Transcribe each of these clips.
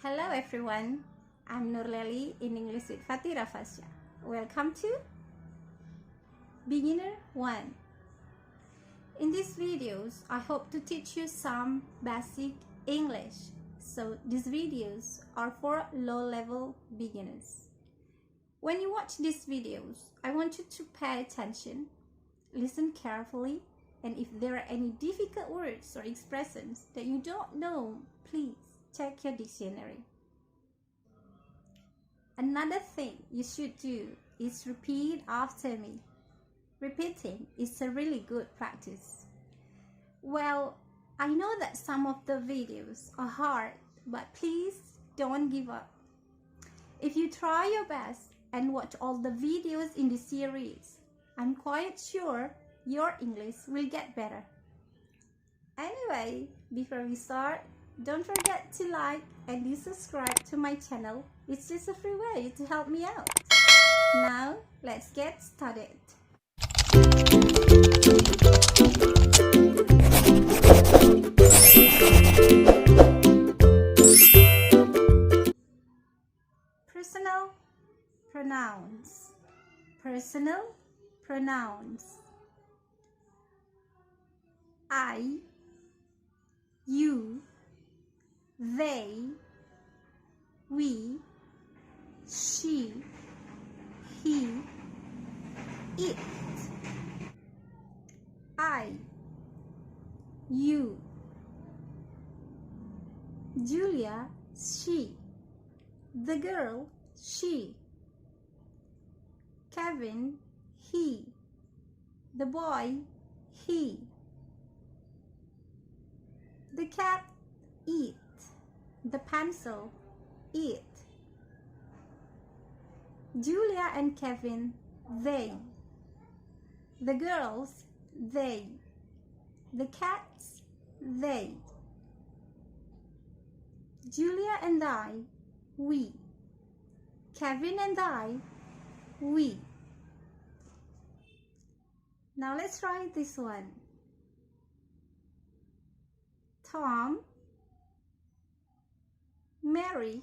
Hello everyone, I'm Nurleli in English with Fatira Fasya. Welcome to Beginner 1. In these videos, I hope to teach you some basic English. So these videos are for low-level beginners. When you watch these videos, I want you to pay attention, listen carefully, and if there are any difficult words or expressions that you don't know, please check your dictionary. Another thing you should do is repeat after me. Repeating is a really good practice. Well, I know that some of the videos are hard, but please don't give up. If you try your best and watch all the videos in the series, I'm quite sure your English will get better. Anyway, before we start, don't forget to like and subscribe to my channel. It's just a free way to help me out. Now, let's get started. Personal pronouns. Personal pronouns. I, you, they, we, she, he, it. I, you. Julia, she. The girl, she. Kevin, he. The boy, he. The cat, it. The pencil, it. Julia and Kevin, they. The girls, they. The cats, they. Julia and I, we. Kevin and I, we. Now let's try this one. Tom, Mary.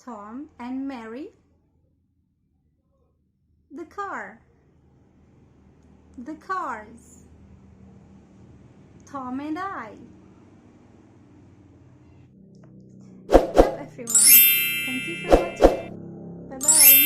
Tom and Mary. The car. The cars. Tom and I. Hello everyone. Thank you for watching. Bye bye.